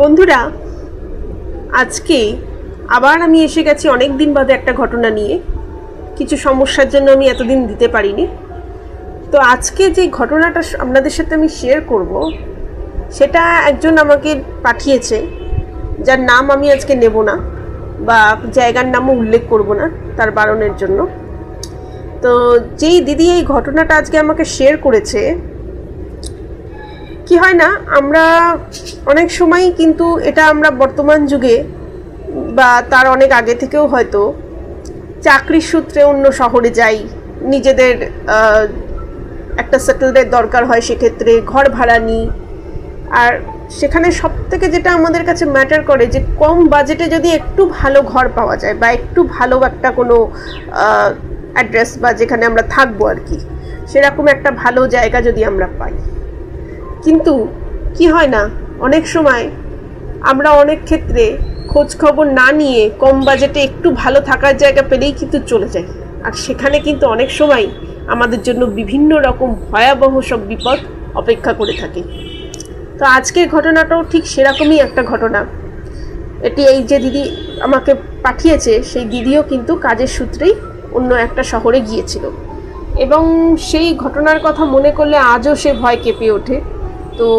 বন্ধুরা, আজকে আবার আমি এসে গেছি অনেক দিন বাদে একটা ঘটনা নিয়ে। কিছু সমস্যার জন্য আমি এতদিন দিতে পারিনি। তো আজকে যে ঘটনাটা আপনাদের সাথে আমি শেয়ার করব, সেটা একজন আমাকে পাঠিয়েছে, যার নাম আমি আজকে নেব না বা জায়গার নামও উল্লেখ করব না, তার বারণের জন্য। তো যেই দিদি এই ঘটনাটা আজকে আমাকে শেয়ার করেছে, কি হয় না, আমরা অনেক সময় কিন্তু এটা আমরা বর্তমান যুগে বা তার অনেক আগে থেকেও হয়তো চাকরির সূত্রে অন্য শহরে যাই, নিজেদের একটা সেটেলদের দরকার হয়, সেক্ষেত্রে ঘর ভাড়া নিই। আর সেখানে সব থেকে যেটা আমাদের কাছে ম্যাটার করে, যে কম বাজেটে যদি একটু ভালো ঘর পাওয়া যায় বা একটু ভালো একটা কোনো অ্যাড্রেস বা যেখানে আমরা থাকবো আর কি, সেরকম একটা ভালো জায়গা যদি আমরা পাই। কিন্তু কি হয় না, অনেক সময় আমরা অনেক ক্ষেত্রে খোঁজ খবর না নিয়ে কম বাজেটে একটু ভালো থাকার জায়গা পেলেই কিন্তু চলে যাই। আর সেখানে কিন্তু অনেক সময় আমাদের জন্য বিভিন্ন রকম ভয়াবহ সব বিপদ অপেক্ষা করে থাকে। তো আজকের ঘটনাটাও ঠিক সেরকমই একটা ঘটনা। এটি এই যে দিদি আমাকে পাঠিয়েছে, সেই দিদিও কিন্তু কাজের সূত্রেই অন্য একটা শহরে গিয়েছিল, এবং সেই ঘটনার কথা মনে করলে আজও সে ভয় কেঁপে ওঠে। তো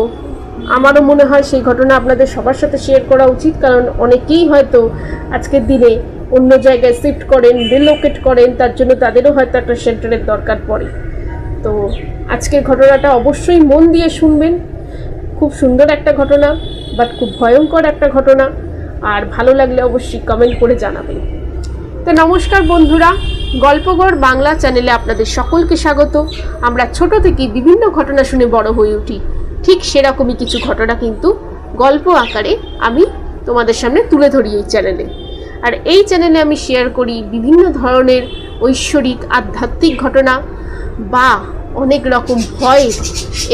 আমারও মনে হয় সেই ঘটনা আপনাদের সবার সাথে শেয়ার করা উচিত, কারণ অনেকেই হয়তো আজকের দিনে অন্য জায়গায় শিফট করেন, রিলোকেট করেন, তার জন্য তাদেরও হয়তো একটা শেল্টারের দরকার পড়ে। তো আজকের ঘটনাটা অবশ্যই মন দিয়ে শুনবেন। খুব সুন্দর একটা ঘটনা, বাট খুব ভয়ঙ্কর একটা ঘটনা। আর ভালো লাগলে অবশ্যই কমেন্ট করে জানাবেন। তো নমস্কার বন্ধুরা, গল্পঘর বাংলা চ্যানেলে আপনাদের সকলকে স্বাগত। আমরা ছোট থেকেই বিভিন্ন ঘটনা শুনে বড় হয়ে উঠি, ঠিক সেরকমই কিছু ঘটনা কিন্তু গল্প আকারে আমি তোমাদের সামনে তুলে ধরি এই চ্যানেলে। আর এই চ্যানেলে আমি শেয়ার করি বিভিন্ন ধরনের ঐশ্বরিক আধ্যাত্মিক ঘটনা বা অনেক রকম ভয়ের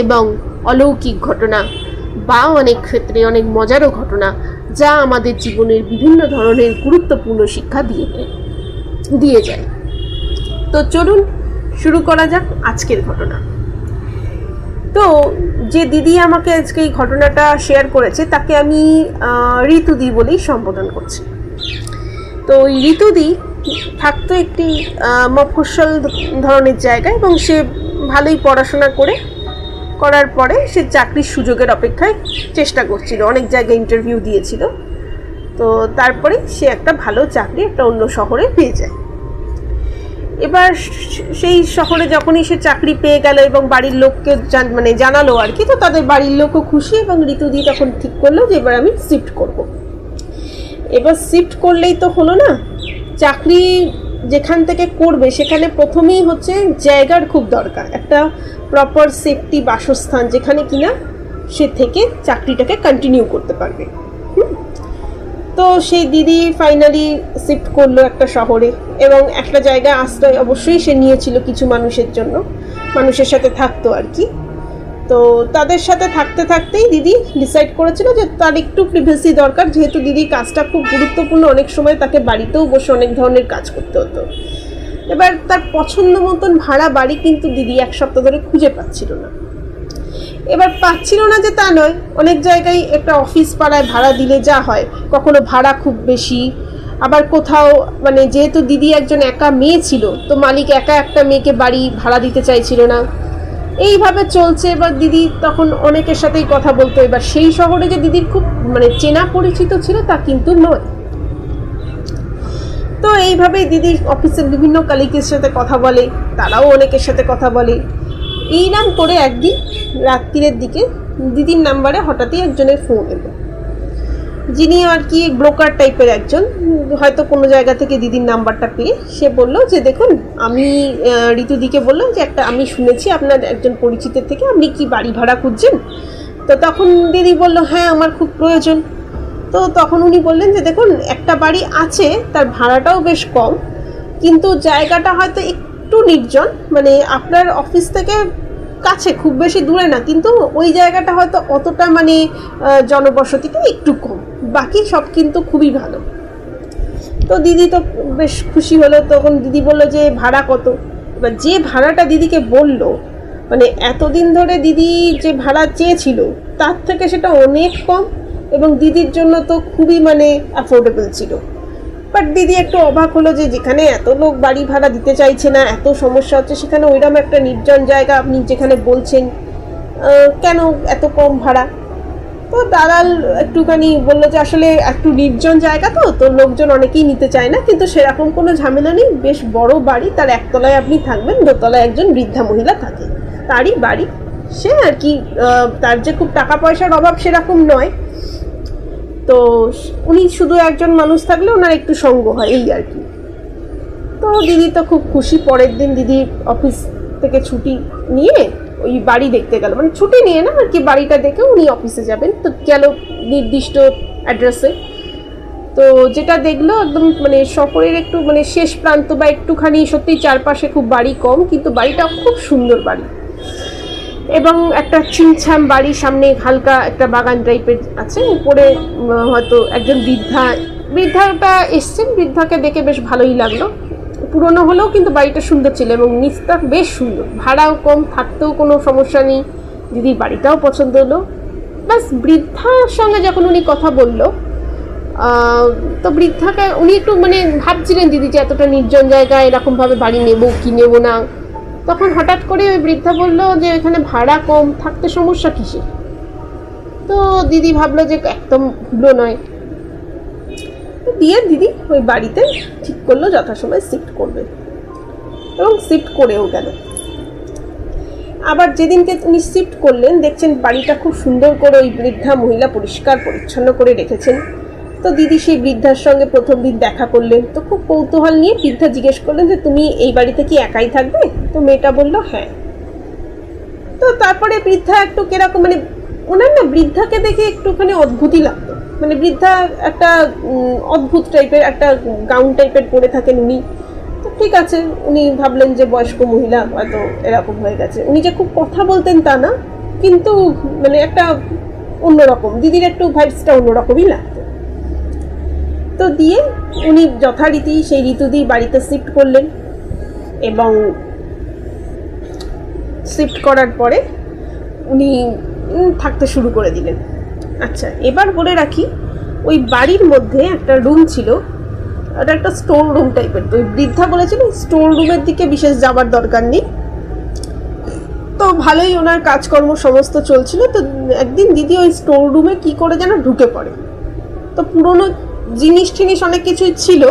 এবং অলৌকিক ঘটনা, বা অনেক ক্ষেত্রে অনেক মজারও ঘটনা, যা আমাদের জীবনের বিভিন্ন ধরনের গুরুত্বপূর্ণ শিক্ষা দিয়ে যায়। তো চলুন শুরু করা যাক আজকের ঘটনা। তো যে দিদি আমাকে আজকে এই ঘটনাটা শেয়ার করেছে, তাকে আমি ঋতুদি বলেই সম্বোধন করছি। তো ওই ঋতুদি থাকতো একটি মফস্বল ধরনের জায়গায়, এবং সে ভালোই পড়াশোনা করার পরে সে চাকরির সুযোগের অপেক্ষায় চেষ্টা করছিল, অনেক জায়গায় ইন্টারভিউ দিয়েছিল। তো তারপরে সে একটা ভালো চাকরি একটা অন্য শহরে পেয়ে যায়। এবার সেই শহরে যখনই সে চাকরি পেয়ে গেল এবং বাড়ির লোককে জানালো আর কি, তো তাদের বাড়ির লোকও খুশি, এবং ঋতুদি তখন ঠিক করলো যে এবার আমি শিফট করব। এবার শিফট করলেই তো হলো না, চাকরি যেখান থেকে করবে সেখানে প্রথমেই হচ্ছে জায়গার খুব দরকার, একটা প্রপার সেফটি বাসস্থান, যেখানে কিনা সে থেকে চাকরিটাকে কন্টিনিউ করতে পারবে। তো সেই দিদি ফাইনালি শিফট করলো একটা শহরে, এবং একটা জায়গায় আশ্রয় অবশ্যই সে নিয়েছিল কিছু মানুষের সাথে থাকতো আর কি। তো তাদের সাথে থাকতে থাকতেই দিদি ডিসাইড করেছিল যে তার একটু প্রিভেসি দরকার, যেহেতু দিদির কাজটা খুব গুরুত্বপূর্ণ, অনেক সময় তাকে বাড়িতেও বসে অনেক ধরনের কাজ করতে হতো। এবার তার পছন্দ মতন ভাড়া বাড়ি কিন্তু দিদি এক সপ্তাহ ধরে খুঁজে পাচ্ছিল না। এবার পাচ্ছিল না যে তা নয়, অনেক জায়গায় একটা অফিস পাড়ায় ভাড়া দিলে যা হয়, কখনো ভাড়া খুব বেশি, আবার কোথাও যেহেতু দিদি একজন একা মেয়ে ছিল, তো মালিক একা একটা মেয়েকে বাড়ি ভাড়া দিতে চাইছিল না। এইভাবে চলছে। এবার দিদি তখন অনেকের সাথেই কথা বলতো। এবার সেই শহরে যে দিদির খুব চেনা পরিচিত ছিল তা কিন্তু নয়। তো এইভাবেই দিদি অফিসের বিভিন্ন কলিগের সাথে কথা বলে, তারাও অনেকের সাথে কথা বলে। এই নাম করে একদিন রাত্রির দিকে দিদির নাম্বারে হঠাৎই একজনের ফোন এলো, যিনি আর কি ব্রোকার টাইপের একজন, হয়তো কোনো জায়গা থেকে দিদির নাম্বারটা পেয়ে সে বলল যে দেখুন, আমি ঋতুদিকে বললাম যে আমি শুনেছি আপনার একজন পরিচিতের থেকে, আপনি কি বাড়ি ভাড়া খুঁজছেন? তো তখন দিদি বলল হ্যাঁ, আমার খুব প্রয়োজন। তো তখন উনি বললেন যে দেখুন, একটা বাড়ি আছে, তার ভাড়াটাও বেশ কম, কিন্তু জায়গাটা হয়তো একটু নির্জন, আপনার অফিস থেকে কাছে, খুব বেশি দূরে না, কিন্তু ওই জায়গাটা হয়তো অতটা জনবসতিটা একটু কম, বাকি সব কিন্তু খুবই ভালো। তো দিদি তো বেশ খুশি হলো। তখন দিদি বলল যে ভাড়া কত? এবার যে ভাড়াটা দিদিকে বলল, এতদিন ধরে দিদি যে ভাড়া চেয়েছিল তার থেকে সেটা অনেক কম, এবং দিদির জন্য তো খুবই মানে অ্যাফোর্ডেবল ছিল। বাট দিদি একটু অবাক হলো যে যেখানে এত লোক বাড়ি ভাড়া দিতে চাইছে না, এত সমস্যা হচ্ছে, সেখানে ওইরকম একটা নির্জন জায়গা আপনি যেখানে বলছেন কেন এত কম ভাড়া। তো দালাল একটুখানি বললো যে আসলে একটু নির্জন জায়গা তো লোকজন অনেকেই নিতে চায় না, কিন্তু সেরকম কোনো ঝামেলা নেই, বেশ বড় বাড়ি, তার একতলায় আপনি থাকবেন, দোতলায় একজন বৃদ্ধা মহিলা থাকে, তারই বাড়ি সে আর কি, তার যে খুব টাকা পয়সার অভাব সেরকম নয়। তো উনি শুধু একজন মানুষ থাকলে ওনার একটু সঙ্গ হয় এই আর কি। তো দিদি তো খুব খুশি। পরের দিন দিদি অফিস থেকে ছুটি নিয়ে ওই বাড়ি দেখতে গেল, মানে ছুটি নিয়ে না আর কি, বাড়িটা দেখে উনি অফিসে যাবেন, তো গেল নির্দিষ্ট অ্যাড্রেসে। তো যেটা দেখলো একদম মানে শহরের একটু মানে শেষ প্রান্ত বা একটুখানি, সত্যি চারপাশে খুব বাড়ি কম, কিন্তু বাড়িটা খুব সুন্দর বাড়ি এবং একটা ছিমছাম বাড়ি, সামনে হালকা একটা বাগান টাইপের আছে, উপরে হয়তো একজন বৃদ্ধাটা এসছেন, বৃদ্ধাকে দেখে বেশ ভালোই লাগলো। পুরনো হলেও কিন্তু বাড়িটা সুন্দর ছিল এবং নিচটা বেশ সুন্দর, ভাড়াও কম, থাকতেও কোনো সমস্যা নেই, দিদির বাড়িটাও পছন্দ হলো। ব্যাস বৃদ্ধার সঙ্গে যখন উনি কথা বললো, তো বৃদ্ধাকে উনি একটু মানে ভাবছিলেন দিদি যে এতটা নির্জন জায়গায় এরকমভাবে বাড়ি নেব কি নেব না, তখন হঠাৎ করে ওই বৃদ্ধা বলল যে এখানে ভাড়া কম, থাকতে সমস্যা কিসের। তো দিদি ভাবলো যে একদম ভুলো নয়, দিয়ে দিদি ওই বাড়িতে ঠিক করলো যথাসময়ে শিফট করবে এবং শিফট করেও গেল। আবার যেদিনকে উনি শিফট করলেন দেখছেন বাড়িটা খুব সুন্দর করে ওই বৃদ্ধা মহিলা পরিষ্কার পরিচ্ছন্ন করে রেখেছেন। তো দিদি সেই বৃদ্ধার সঙ্গে প্রথম দিন দেখা করলেন, তো খুব কৌতূহল নিয়ে বৃদ্ধা জিজ্ঞেস করলেন যে তুমি এই বাড়িতে কি একাই থাকবে? তো মেয়েটা বলল হ্যাঁ। তো তারপরে বৃদ্ধা একটু কিরকম মানে ওনার না বৃদ্ধাকে দেখে একটুখানি অদ্ভুতই লাগতো, মানে বৃদ্ধা একটা অদ্ভুত টাইপের একটা গাউন টাইপের পরে থাকেন উনি। তো ঠিক আছে, উনি ভাবলেন যে বয়স্ক মহিলা হয়তো এরকম হয়ে গেছে। উনি যে খুব কথা বলতেন তা না, কিন্তু মানে একটা অন্যরকম, দিদির একটু ভাইবসটা অন্যরকমই লাগতো। তো দিয়ে উনি যথারীতি সেই ঋতুদি বাড়িতে শিফট করলেন এবং শিফট করার পরে উনি থাকতে শুরু করে দিলেন। আচ্ছা, এবার বলে রাখি ওই বাড়ির মধ্যে একটা রুম ছিল, ওটা একটা স্টোর রুম টাইপের। তো ওই বৃদ্ধা বলেছিল স্টোর রুমের দিকে বিশেষ যাবার দরকার নেই, তো ভালোই ওনার কাজকর্ম সমস্ত চলছিল। তো একদিন দিদি ওই স্টোর রুমে কি করে যেন ঢুকে পড়ে, তো পুরোনো জিনিস টিনিস অনেক কিছুই ছিল,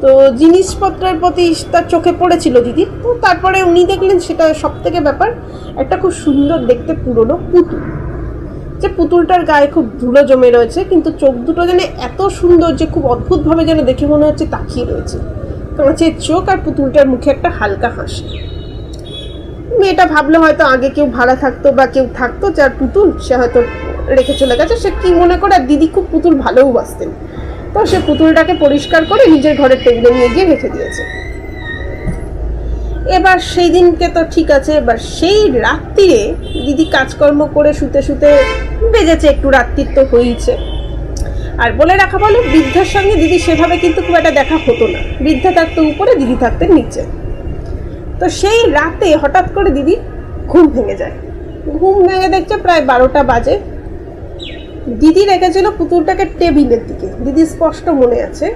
তো জিনিসপত্রের প্রতি তার চোখে পড়েছিল দিদি। তো তারপরে উনি দেখলেন সেটা সব থেকে ব্যাপার, একটা খুব সুন্দর দেখতে পুরনো পুতুল, যে পুতুলটার গায়ে খুব ধুলো জমে রয়েছে, কিন্তু চোখ দুটো যেন এত সুন্দর যে খুব অদ্ভুতভাবে যেন দেখে মনে হচ্ছে তাকিয়ে রয়েছে, কাঁচের চোখ আর পুতুলটার মুখে একটা হালকা হাসি। মেয়েটা ভাবলো হয়তো আগে কেউ ভাড়া থাকতো বা কেউ থাকতো যার পুতুল সে হয়তো রেখে চলে গেছে, সে কি মনে করে। আর দিদি খুব পুতুল ভালোবাসতেন, তো সে পুতুলটাকে পরিষ্কার করে নিজের ঘরের টেবিলে নিয়ে গিয়ে রেখে দিয়েছে। এবার সেই দিনকে তো ঠিক আছে, এবার সেই রাত্রিরে দিদি কাজকর্ম করে শুতে শুতে বেজেছে একটু, রাত্রির তো হয়েছে। আর বলে রাখা ভালো, বৃদ্ধার সঙ্গে দিদি সেভাবে কিন্তু খুব একটা দেখা হতো না, বৃদ্ধা থাকতো উপরে, দিদি থাকতেন নিচে। তো সেই রাতে হঠাৎ করে দিদি ঘুম ভেঙে যায়, ঘুম ভেঙে দেখছে প্রায় 12টা বাজে। দিদি রেখেছিল পুতুলটাকে টেবিলের দিকে, দিদি স্পষ্ট মনে আছে।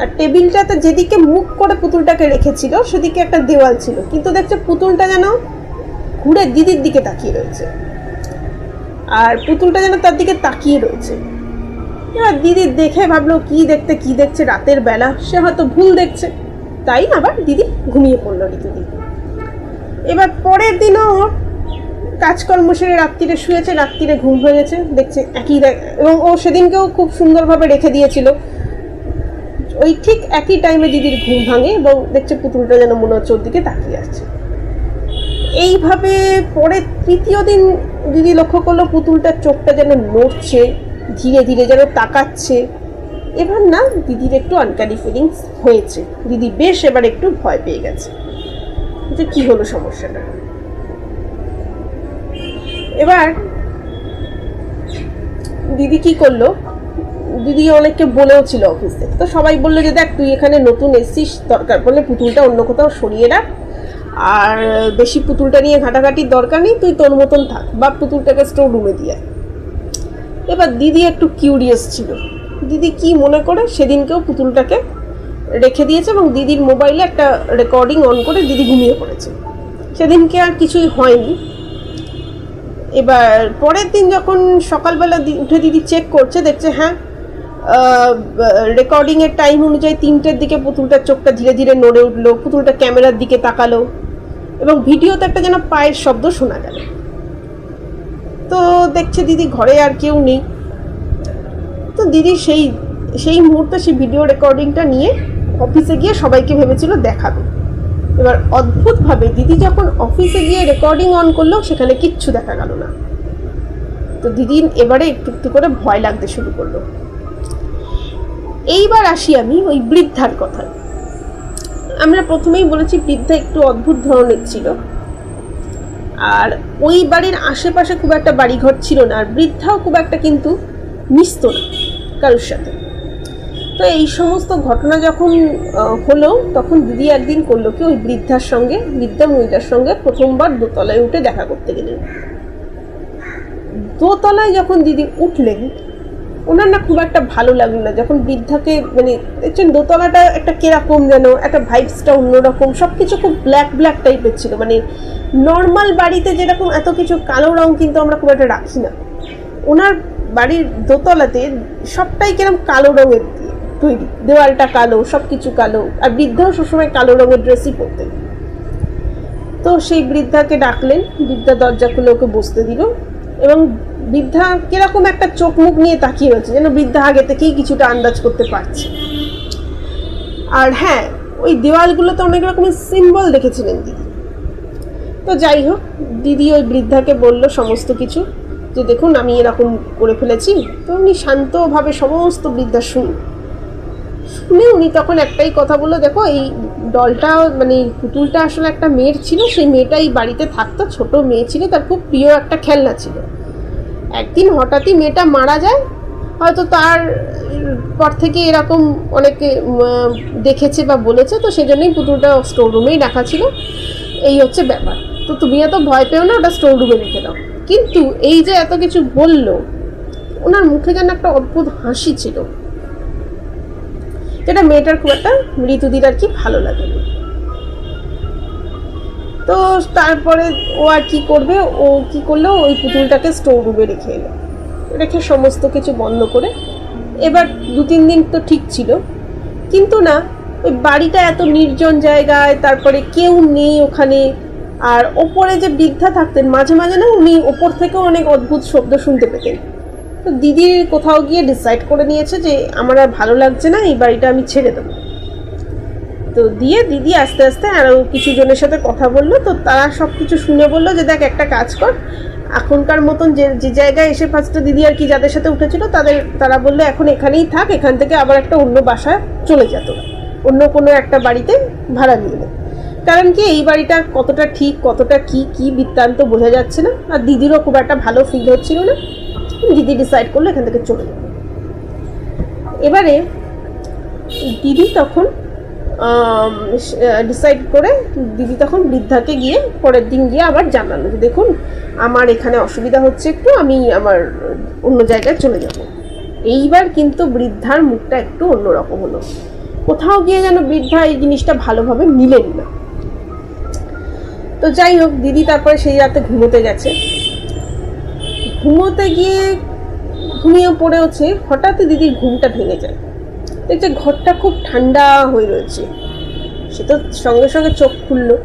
আর টেবিলটাতে যেদিকে মুখ করে পুতুলটাকে রেখেছিল সেদিকে একটা দেওয়াল ছিল, কিন্তু দেখছে পুতুলটা যেন ঘুরে দিদির দিকে তাকিয়ে রয়েছে, আর পুতুলটা যেন তার দিকে তাকিয়ে রয়েছে। এবার দিদি দেখে ভাবলো কি দেখছে, রাতের বেলা, সে হয়তো ভুল দেখছে, তাই আবার দিদি ঘুমিয়ে পড়লো দিদি। এবার পরের দিনও কাজকর্ম সেরে রাত্রিরে শুয়েছে, রাত্রিরে ঘুম হয়ে গেছে, দেখছে একই, এবং ও সেদিনকেও খুব সুন্দরভাবে রেখে দিয়েছিল। ওই ঠিক একই টাইমে দিদির ঘুম ভাঙে এবং দেখছে পুতুলটা যেন মনে হচ্ছে ওর দিকে তাকিয়ে আছে। এইভাবে পরে তৃতীয় দিন দিদি লক্ষ্য করলো পুতুলটার চোখটা যেন নড়ছে, ধীরে ধীরে যেন তাকাচ্ছে। এবার না দিদির একটু আনকানি ফিলিংস হয়েছে, দিদি বেশ এবার একটু ভয় পেয়ে গেছে যে কি হলো সমস্যাটা। এবার দিদি কি করলো, দিদি অনেককে বলেও ছিল অফিস থেকে, তো সবাই বললো যে দেখ তুই এখানে নতুন এসছিস, দরকার পড়লে পুতুলটা অন্য কোথাও সরিয়ে রাখ, আর বেশি পুতুলটা নিয়ে ঘাটাঘাটির দরকার নেই, তুই তোর মতন থাক, বা পুতুলটাকে স্টোর রুমে দিয়ে। এবার দিদি একটু কিউরিয়াস ছিল, দিদি কি মনে করে সেদিনকেও পুতুলটাকে রেখে দিয়েছে এবং দিদির মোবাইলে একটা রেকর্ডিং অন করে দিদি ঘুমিয়ে পড়েছে। সেদিনকে আর কিছুই হয়নি। এবার পরের দিন যখন সকালবেলা উঠে দিদি চেক করছে, দেখছে হ্যাঁ রেকর্ডিংয়ের টাইম অনুযায়ী 3টের দিকে পুতুলটার চোখটা ধীরে ধীরে নড়ে উঠলো, পুতুলটা ক্যামেরার দিকে তাকালো এবং ভিডিওতে একটা যেন পায়ের শব্দ শোনা গেল। তো দেখছে দিদি ঘরে আর কেউ নেই। তো দিদি সেই মুহূর্তে সেই ভিডিও রেকর্ডিংটা নিয়ে অফিসে গিয়ে সবাইকে ভেবেছিল দেখাবে। এবার অদ্ভুতভাবে দিদি যখন অফিসে গিয়ে রেকর্ডিং অন করলো সেখানে কিচ্ছু দেখা গেল না। তো দিদি এবারে একটু একটু করে ভয় লাগতে শুরু করলো। এইবার আসি আমি ওই বৃদ্ধার কথায়। আমরা প্রথমেই বলেছি বৃদ্ধা একটু অদ্ভুত ধরনের ছিল, আর ওই বাড়ির আশেপাশে খুব একটা বাড়িঘর ছিল না, আর বৃদ্ধাও খুব একটা কিন্তু মিশত না কারোর সাথে। তো এই সমস্ত ঘটনা যখন হলো তখন দিদি একদিন করলো কি, ওই বৃদ্ধা মহিলার সঙ্গে প্রথমবার দোতলায় উঠে দেখা করতে গেলেন। দোতলায় যখন দিদি উঠলেন ওনার না খুব একটা ভালো লাগলো না। যখন বৃদ্ধাকে মানে দেখছেন দোতলাটা একটা কিরকম যেন একটা ভাইবসটা অন্যরকম, সব কিছু খুব ব্ল্যাক ব্ল্যাক টাইপের ছিল। মানে নর্মাল বাড়িতে যেরকম এত কিছু কালো রং কিন্তু আমরা খুব একটা রাখি না, ওনার বাড়ির দোতলাতে সবটাই কিরকম কালো রঙের দিয়ে তৈরি, দেওয়ালটা কালো, সব কিছু কালো, আর বৃদ্ধাও সবসময় কালো রঙের ড্রেসই পরতেন। তো সেই বৃদ্ধাকে ডাকলেন, বৃদ্ধা দরজা খুলে ওকে বসতে দিল এবং বৃদ্ধা কিরকম একটা চোখ মুখ নিয়ে তাকিয়ে রয়েছে, যেন বৃদ্ধা আগে থেকেই কিছুটা আন্দাজ করতে পারছে। আর হ্যাঁ, ওই দেওয়ালগুলোতে অনেক রকমের সিম্বল দেখেছিলেন দিদি। তো যাই হোক, দিদি ওই বৃদ্ধাকে বলল সমস্ত কিছু, যে দেখুন আমি এরকম করে ফেলেছি। তো উনি শান্তভাবে সমস্ত বৃদ্ধা শুনে উনি তখন একটাই কথা বললো, দেখো এই ডলটা মানে পুতুলটা আসলে একটা মেয়ের ছিল, সেই মেয়েটাই বাড়িতে থাকতো, ছোট মেয়ে ছিল, তার খুব প্রিয় একটা খেলনা ছিল। একদিন হঠাৎই মেয়েটা মারা যায়, হয়তো তার পর থেকে এরকম অনেকে দেখেছে বা বলেছে, তো সেজন্যই পুতুলটা স্টোর রুমেই রাখা ছিল। এই হচ্ছে ব্যাপার। তো তুমি এত ভয় পেও না, ওটা স্টোর রুমে রেখে দাও। কিন্তু এই যে এত কিছু বললো, ওনার মুখে যেন একটা অদ্ভুত হাসি ছিল, যেটা মেয়েটার খুব একটা মৃতুদির আর কি ভালো লাগেনি। তো তারপরে ও আর কি করবে, ও কি করলো, ওই পুতুলটাকে স্টোর রুমে রেখে এলো, রেখে সমস্ত কিছু বন্ধ করে। এবার 2-3 দিন তো ঠিক ছিল, কিন্তু না ওই বাড়িটা এত নির্জন জায়গায়, তারপরে কেউ নেই ওখানে, আর ওপরে যে বৃদ্ধা থাকতেন মাঝে মাঝে না উনি ওপর থেকেও অনেক অদ্ভুত শব্দ শুনতে পেতেন। তো দিদির কোথাও গিয়ে ডিসাইড করে নিয়েছে যে আমার আর ভালো লাগছে না, এই বাড়িটা আমি ছেড়ে দেবো। তো দিদি আস্তে আস্তে আরও কিছু জনের সাথে কথা বললো। তো তারা সব কিছু শুনে বললো যে দেখ একটা কাজ কর, এখনকার মতন যে জায়গায় এসে ফার্স্টে দিদি আর কি যাদের সাথে উঠেছিল তারা বললো এখন এখানেই থাক, এখান থেকে আবার একটা অন্য বাসায় চলে যেত, অন্য কোনো একটা বাড়িতে ভাড়া নিয়ে নেয়। কারণ কি এই বাড়িটা কতটা ঠিক কতটা কি বৃত্তান্ত বোঝা যাচ্ছে না, আর দিদিরও খুব একটা ভালো ফিল হচ্ছিল না। দিদি ডিসাইড করলো এখান থেকে চলে যাবে। এবারে দিদি তখন ডিসাইড করে দিদি তখন বৃদ্ধাকে গিয়ে পরের দিন গিয়ে আবার জানালো যে দেখুন আমার এখানে অসুবিধা হচ্ছে একটু, আমি আমার অন্য জায়গায় চলে যাব। এইবার কিন্তু বৃদ্ধার মুখটা একটু অন্যরকম হলো, কোথাও গিয়ে যেন বৃদ্ধা এই জিনিসটা ভালোভাবে নিলেন না। তো যাই হোক, দিদি তারপরে সেই রাতে ঘুমোতে গেছে, ঘুমোতে গিয়ে ঘুমিয়ে পড়েওছে, হঠাৎই দিদির ঘুমটা ভেঙে যায়। দেখছে ঘরটা খুব ঠান্ডা হয়ে রয়েছে, সে তো সঙ্গে সঙ্গে চোখ খুললো,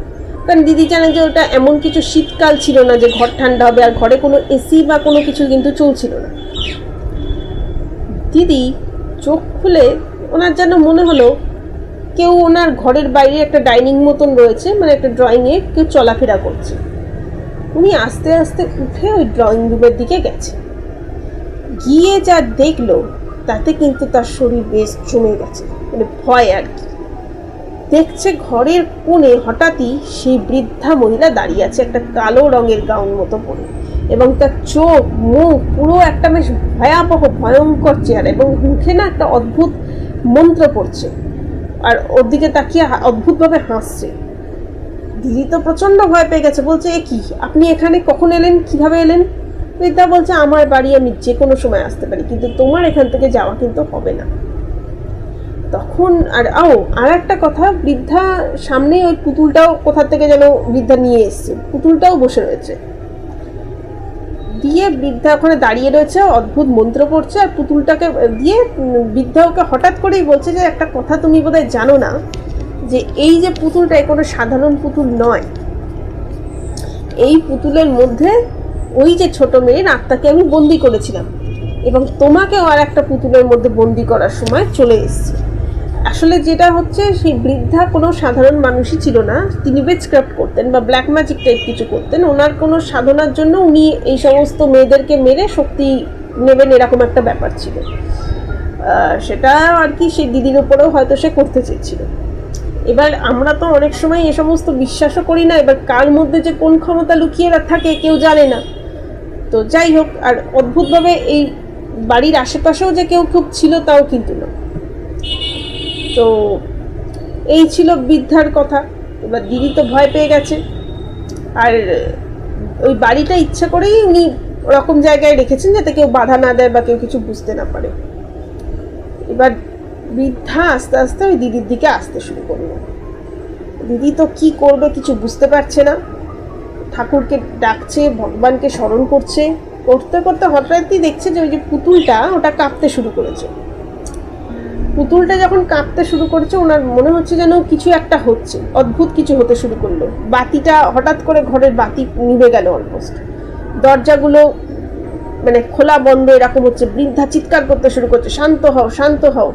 কারণ দিদি জানে যে ওটা এমন কিছু শীতকাল ছিল না যে ঘর ঠান্ডা হবে, আর ঘরে কোনো এসি বা কোনো কিছু কিন্তু চলছিল না। দিদি চোখ খুলে ওনার যেন মনে হলো কেউ ওনার ঘরের বাইরে একটা ডাইনিং মতন রয়েছে, মানে একটা ড্রয়িংয়ে কেউ চলাফেরা করছে। উনি আস্তে আস্তে উঠে ওই ড্রয়িং রুমের দিকে গেছে, গিয়ে যা দেখলো তাতে কিন্তু তার শরীর বেশ জমে গেছে, মানে ভয় আর কি। দেখছে ঘরের কোণে হঠাৎই সেই বৃদ্ধা মহিলা দাঁড়িয়ে আছে, একটা কালো রঙের গাউন মতো পরে, এবং তার চোখ মুখ পুরো একটা বেশ ভয়াবহ ভয়ঙ্কর চেহারা, এবং মুখে না একটা অদ্ভুত মন্ত্র পড়ছে, আর ওর দিকে তাকিয়ে অদ্ভুতভাবে হাসছে। দিদি তো প্রচণ্ড ভয় পেয়ে গেছে, বলছে এ কি, আপনি এখানে কখন এলেন, কিভাবে এলেন? বৃদ্ধা বলছে আমার বাড়ি আমি যে কোনো সময় আসতে পারি, কিন্তু তোমার এখান থেকে যাওয়া কিন্তু হবে না। তখন আর একটা কথা, বৃদ্ধা সামনে ওই পুতুলটাও কোথা থেকে যেন বৃদ্ধা নিয়ে এসছে, পুতুলটাও বসে রয়েছে, দিয়ে বৃদ্ধা ওখানে দাঁড়িয়ে রয়েছে, অদ্ভুত মন্ত্র পড়ছে, আর পুতুলটাকে দিয়ে বৃদ্ধা ওকে হঠাৎ করেই বলছে যে একটা কথা তুমি বোধহয় জানো না, যে এই যে পুতুলটা কোনো সাধারণ পুতুল নয়, এই পুতুলের মধ্যে ওই যে ছোট মেয়ের আত্মাকে আমি বন্দি করেছিলাম, এবং তোমাকেও আর একটা পুতুলের মধ্যে বন্দি করার সময় চলে এসেছি। আসলে যেটা হচ্ছে, সেই বৃদ্ধা কোনো সাধারণ মানুষই ছিল না, তিনি উইচক্রাফট করতেন বা ব্ল্যাক ম্যাজিক টাইপ কিছু করতেন। ওনার কোনো সাধনার জন্য উনি এই সমস্ত মেয়েদেরকে মেরে শক্তি নেবেন, এরকম একটা ব্যাপার ছিল। সেটা আর কি সেই দিদির ওপরেও হয়তো সে করতে চেয়েছিল। এবার আমরা তো অনেক সময় এ সমস্ত বিশ্বাসও করি না, এবার কার মধ্যে যে কোন ক্ষমতা লুকিয়ে থাকে কেউ জানে না। তো যাই হোক, আর অদ্ভুতভাবে এই বাড়ির আশেপাশেও যে কেউ খুব ছিল তাও কিন্তু না। তো এই ছিল বৃদ্ধার কথা। এবার দিদি তো ভয় পেয়ে গেছে, আর ওই বাড়িটা ইচ্ছা করেই উনি ওরকম জায়গায় রেখেছেন যাতে কেউ বাধা না দেয় বা কেউ কিছু বুঝতে না পারে। এবার বৃদ্ধা আস্তে আস্তে ওই দিদির দিকে আসতে শুরু করলো। দিদি তো কি করবে কিছু বুঝতে পারছে না, ঠাকুরকে ডাকছে, ভগবানকে স্মরণ করছে, করতে করতে হঠাৎই দেখছে যে ওই যে পুতুলটা ওটা কাঁপতে শুরু করেছে। পুতুলটা যখন কাঁপতে শুরু করেছে, ওনার মনে হচ্ছে যেন কিছু একটা হচ্ছে, অদ্ভুত কিছু হতে শুরু করলো। বাতিটা হঠাৎ করে ঘরের বাতি নিভে গেল, অলমোস্ট দরজাগুলো মানে খোলা বন্ধ এরকম হচ্ছে। বৃদ্ধা চিৎকার করতে শুরু করছে, শান্ত হও শান্ত হও।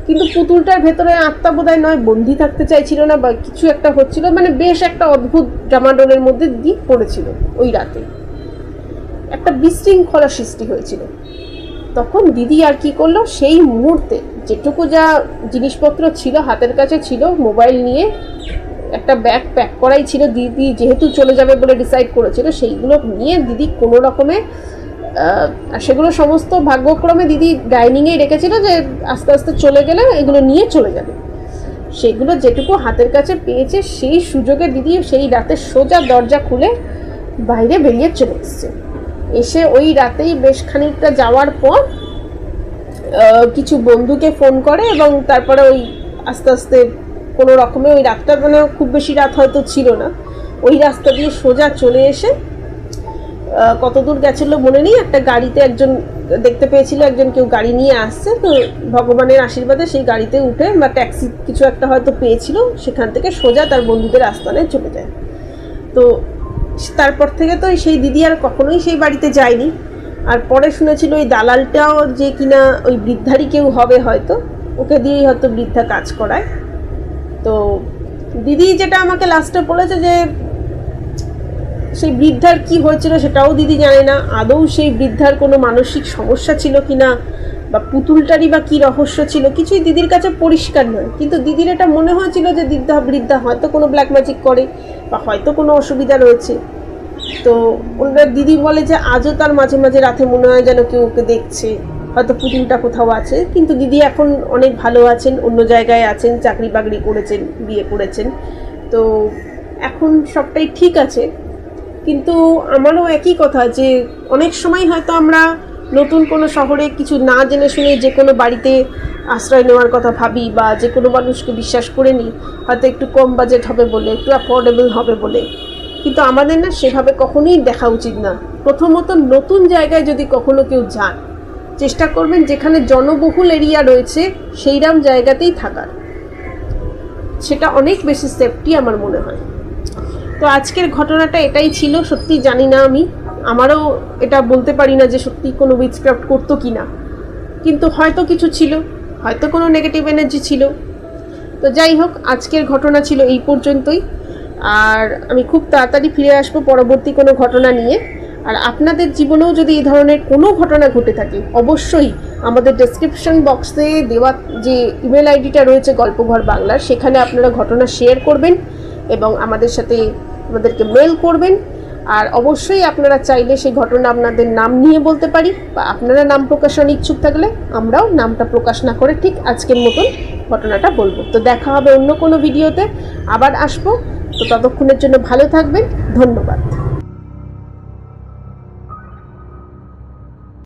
কিন্তু পুতুলটার ভেতরে আত্মা বোধহয় নয় বন্দি থাকতে চাইছিল না বা কিছু একটা হচ্ছিল, মানে বেশ একটা অদ্ভুত জামাডোলের মধ্যে দিয়ে পড়েছিল। ওই রাতে একটা বিশৃঙ্খলা সৃষ্টি হয়েছিল। তখন দিদি আর কি করলো, সেই মুহূর্তে যেটুকু যা জিনিসপত্র ছিল হাতের কাছে ছিল, মোবাইল নিয়ে একটা ব্যাগ প্যাক করাই ছিল, দিদি যেহেতু চলে যাবে বলে ডিসাইড করেছিল, সেইগুলো নিয়ে দিদি কোনো রকমে সেগুলো সমস্ত ভাগ্যক্রমে দিদি ডাইনিংয়েই রেখেছিল, যে আস্তে আস্তে চলে গেলে এগুলো নিয়ে চলে যাবে। সেগুলো যেটুকু হাতের কাছে পেয়েছে, সেই সুযোগে দিদি সেই রাতে সোজা দরজা খুলে বাইরে বেরিয়ে চলে এসছে। এসে ওই রাতেই বেশ খানিকটা যাওয়ার পর কিছু বন্ধুকে ফোন করে, এবং তারপরে ওই আস্তে আস্তে কোনো রকমে ওই রাতটা, মানে খুব বেশি রাত হয়তো ছিল না, ওই রাস্তা দিয়ে সোজা চলে এসে কত দূর গেছিল মনে নেই, একটা গাড়িতে একজন দেখতে পেয়েছিল, একজন কেউ গাড়ি নিয়ে আসছে, তো ভগবানের আশীর্বাদে সেই গাড়িতে উঠে বা ট্যাক্সি কিছু একটা হয়তো পেয়েছিল, সেখান থেকে সোজা তার বন্ধুদের আস্তানায় চলে যায়। তো তারপর থেকে তো সেই দিদি আর কখনোই সেই বাড়িতে যায়নি। আর পরে শুনেছিল ওই দালালটাও যে কিনা ওই বৃদ্ধারই কেউ হবে, হয়তো ওকে দিয়েই হয়তো বৃদ্ধা কাজ করায়। তো দিদি যেটা আমাকে লাস্টে বলেছে, যে সেই বৃদ্ধার কি হয়েছিল সেটাও দিদি জানে না, আদৌ সেই বৃদ্ধার কোনো মানসিক সমস্যা ছিল কিনা বা পুতুলটারই বা কী রহস্য ছিল, কিছুই দিদির কাছে পরিষ্কার নয়। কিন্তু দিদির এটা মনে হয়েছিল যে বৃদ্ধা হয়তো কোনো ব্ল্যাক ম্যাজিক করে বা হয়তো কোনো অসুবিধা রয়েছে। তো ওনার দিদি বলে যে আজও তার মাঝে মাঝে রাতে মনে হয় যেন কেউ ওকে দেখছে, হয়তো পুতুলটা কোথাও আছে। কিন্তু দিদি এখন অনেক ভালো আছেন, অন্য জায়গায় আছেন, চাকরি বাকরি করেছেন, বিয়ে করেছেন, তো এখন সবটাই ঠিক আছে। কিন্তু আমারও একই কথা, যে অনেক সময় হয়তো আমরা নতুন কোনো শহরে কিছু না জেনে শুনে যে কোনো বাড়িতে আশ্রয় নেওয়ার কথা ভাবি, বা যে কোনো মানুষকে বিশ্বাস করে নিই, হয়তো একটু কম বাজেট হবে বলে, একটু অ্যাফোর্ডেবল হবে বলে। কিন্তু আমাদের না সেভাবে কখনোই দেখা উচিত না। প্রথমত নতুন জায়গায় যদি কখনো কেউ যান, চেষ্টা করবেন যেখানে জনবহুল এরিয়া রয়েছে সেইরকম জায়গাতেই থাকার, সেটা অনেক বেশি সেফটি আমার মনে হয়। তো আজকের ঘটনাটা এটাই ছিল। সত্যি জানি না, আমারও এটা বলতে পারি না যে সত্যি কোনো উইচক্রাফট করতো কি না, কিন্তু হয়তো কিছু ছিল, হয়তো কোনো নেগেটিভ এনার্জি ছিল। তো যাই হোক, আজকের ঘটনা ছিল এই পর্যন্তই। আর আমি খুব তাড়াতাড়ি ফিরে আসবো পরবর্তী কোনো ঘটনা নিয়ে। আর আপনাদের জীবনেও যদি এই ধরনের কোনো ঘটনা ঘটে থাকে, অবশ্যই আমাদের ডেসক্রিপশন বক্সে দেওয়া যে ইমেল আইডিটা রয়েছে গল্পঘর বাংলার, সেখানে আপনারা ঘটনা শেয়ার করবেন এবং আমাদেরকে মেল করবেন। আর অবশ্যই আপনারা চাইলে সেই ঘটনা আপনাদের নাম নিয়ে বলতে পারি, বা আপনারা নাম প্রকাশন ইচ্ছুক থাকলে আমরাও নামটা প্রকাশ না করে ঠিক আজকের মতন ঘটনাটা বলবো। তো দেখা হবে অন্য কোনো ভিডিওতে, আবার আসবো। তো ততক্ষণের জন্য ভালো থাকবেন, ধন্যবাদ।